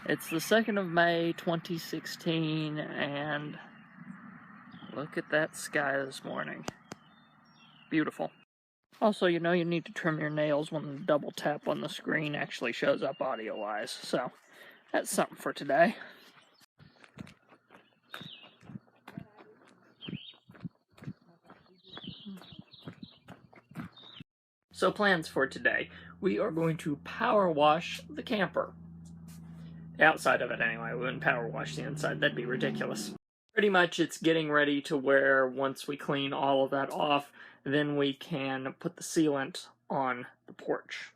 It's the 2nd of May, 2016, and look at that sky this morning. Beautiful. Also, you know you need to trim your nails when the double tap on the screen actually shows up audio-wise, so that's something for today. So plans for today. We are going to power wash the camper. The outside of it anyway. We wouldn't power wash the inside. That'd be ridiculous. Pretty much it's getting ready to where once we clean all of that off, then we can put the sealant on the porch.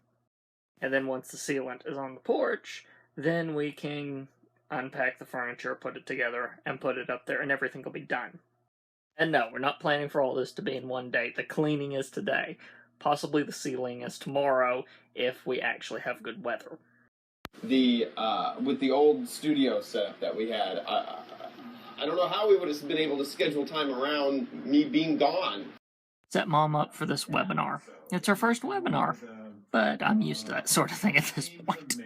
And then once the sealant is on the porch, then we can unpack the furniture, put it together, and put it up there, and everything will be done. And no, we're not planning for all this to be in one day. The cleaning is today. Possibly the sealing is tomorrow if we actually have good weather. With the old studio setup that we had, I don't know how we would have been able to schedule time around me being gone. Set Mom up for this webinar. It's her first webinar, but I'm used to that sort of thing at this point.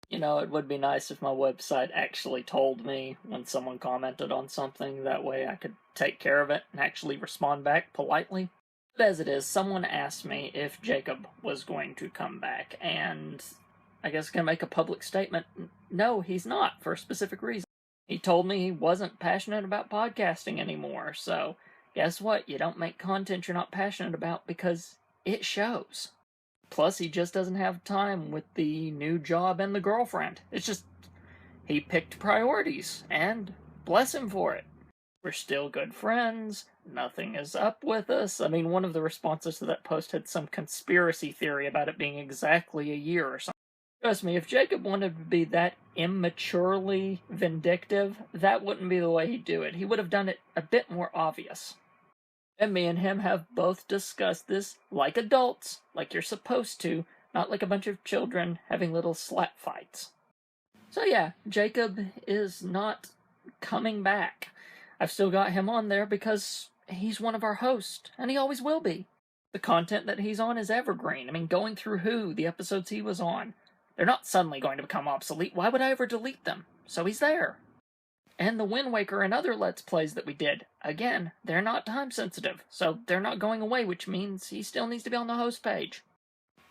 You know, it would be nice if my website actually told me when someone commented on something. That way I could take care of it and actually respond back politely. But as it is, someone asked me if Jacob was going to come back, and I guess I can make a public statement. No, he's not, for a specific reason. He told me he wasn't passionate about podcasting anymore, so guess what? You don't make content you're not passionate about because it shows. Plus, he just doesn't have time with the new job and the girlfriend. It's just, he picked priorities, and bless him for it. We're still good friends. Nothing is up with us. I mean, one of the responses to that post had some conspiracy theory about it being exactly a year or something. Trust me, if Jacob wanted to be that immaturely vindictive, that wouldn't be the way he'd do it. He would have done it a bit more obvious. And me and him have both discussed this like adults, like you're supposed to, not like a bunch of children having little slap fights. So yeah, Jacob is not coming back. I've still got him on there because he's one of our hosts, and he always will be. The content that he's on is evergreen. I mean, going through Who, the episodes he was on, they're not suddenly going to become obsolete. Why would I ever delete them? So he's there. And the Wind Waker and other Let's Plays that we did, again, they're not time sensitive, so they're not going away, which means he still needs to be on the host page.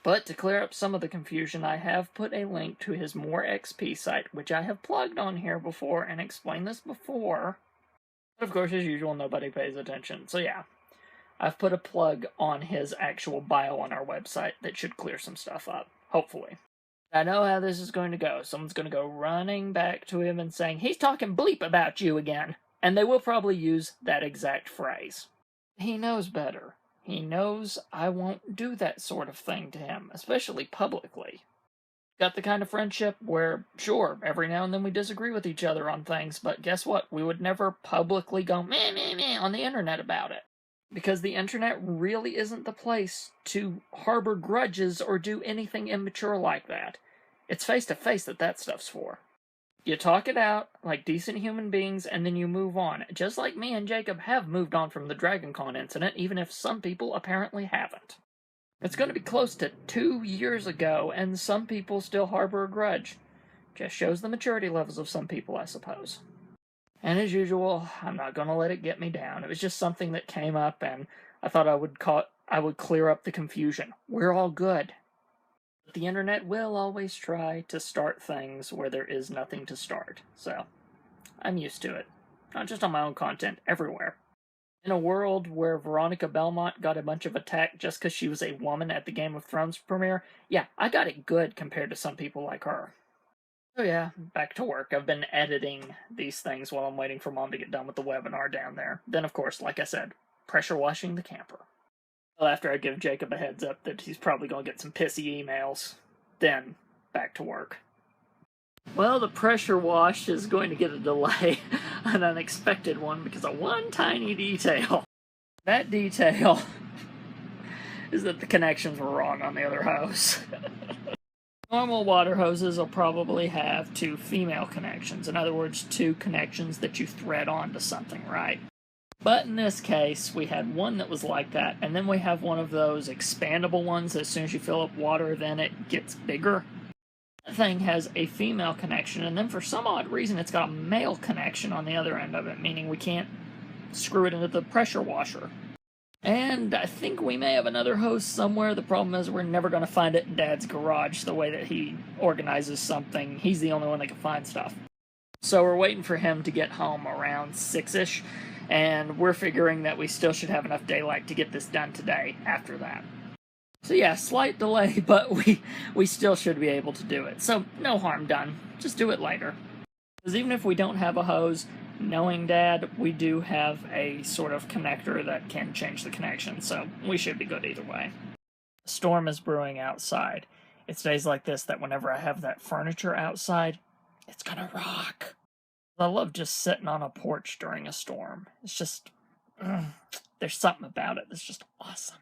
But to clear up some of the confusion, I have put a link to his More XP site, which I have plugged on here before and explained this before. But of course, as usual, nobody pays attention. So yeah, I've put a plug on his actual bio on our website that should clear some stuff up, hopefully. I know how this is going to go. Someone's going to go running back to him and saying, he's talking bleep about you again. And they will probably use that exact phrase. He knows better. He knows I won't do that sort of thing to him, especially publicly. Got the kind of friendship where, sure, every now and then we disagree with each other on things, but guess what? We would never publicly go meh, meh, meh on the internet about it. Because the internet really isn't the place to harbor grudges or do anything immature like that. It's face-to-face that stuff's for. You talk it out like decent human beings, and then you move on. Just like me and Jacob have moved on from the DragonCon incident, even if some people apparently haven't. It's going to be close to 2 years ago, and some people still harbor a grudge. Just shows the maturity levels of some people, I suppose. And as usual, I'm not going to let it get me down. It was just something that came up, and I thought I would clear up the confusion. We're all good. But the internet will always try to start things where there is nothing to start. So, I'm used to it. Not just on my own content, everywhere. In a world where Veronica Belmont got a bunch of attack just because she was a woman at the Game of Thrones premiere, yeah, I got it good compared to some people like her. So yeah, back to work. I've been editing these things while I'm waiting for Mom to get done with the webinar down there. Then, of course, like I said, pressure washing the camper. Well, after I give Jacob a heads up that he's probably going to get some pissy emails, then back to work. Well, the pressure wash is going to get a delay, an unexpected one, because of one tiny detail. That detail is that the connections were wrong on the other hose. Normal water hoses will probably have 2 female connections. In other words, 2 connections that you thread onto something, right? But in this case, we had one that was like that, and then we have one of those expandable ones that as soon as you fill up water, then it gets bigger. thing has a female connection, and then for some odd reason it's got a male connection on the other end of it, meaning we can't screw it into the pressure washer. And I think we may have another hose somewhere. The problem is we're never going to find it in Dad's garage the way that he organizes something. He's the only one that can find stuff. So we're waiting for him to get home around 6-ish, and we're figuring that we still should have enough daylight to get this done today after that. So yeah, slight delay, but we still should be able to do it. So no harm done. Just do it later. Because even if we don't have a hose, knowing Dad, we do have a sort of connector that can change the connection, so we should be good either way. A storm is brewing outside. It's days like this that whenever I have that furniture outside, it's gonna rock. I love just sitting on a porch during a storm. It's just, there's something about it that's just awesome.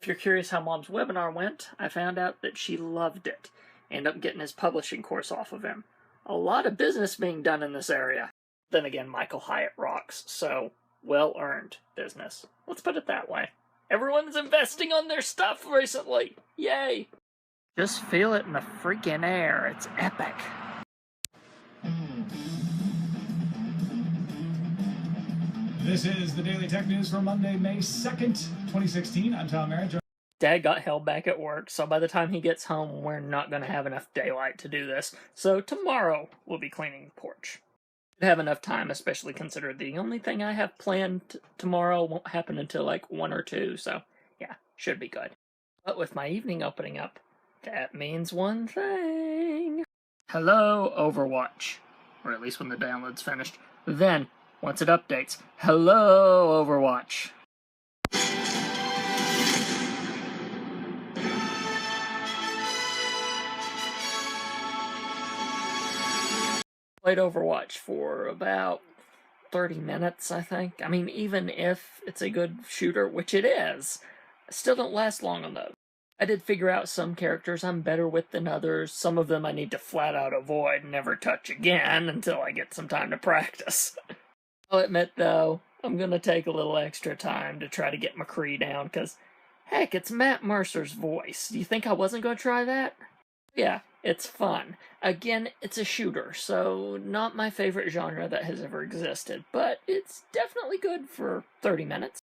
If you're curious how Mom's webinar went, I found out that she loved it. Ended up getting his publishing course off of him. A lot of business being done in this area. Then again, Michael Hyatt rocks, so well-earned business. Let's put it that way. Everyone's investing on their stuff recently. Yay! Just feel it in the freaking air. It's epic. This is the Daily Tech News for Monday, May 2nd, 2016. I'm Tom Merritt. Dad got held back at work, so by the time he gets home, we're not going to have enough daylight to do this. So tomorrow, we'll be cleaning the porch. Should have enough time, especially considering the only thing I have planned tomorrow won't happen until like 1 or 2, so yeah, should be good. But with my evening opening up, that means one thing. Hello, Overwatch. Or at least when the download's finished. Then, once it updates, hello, Overwatch. Played Overwatch for about 30 minutes, I think. I mean, even if it's a good shooter, which it is, I still don't last long on those. I did figure out some characters I'm better with than others. Some of them I need to flat out avoid and never touch again until I get some time to practice. I'll admit, though, I'm going to take a little extra time to try to get McCree down, because, heck, it's Matt Mercer's voice. Do you think I wasn't going to try that? Yeah, it's fun. Again, it's a shooter, so not my favorite genre that has ever existed, but it's definitely good for 30 minutes.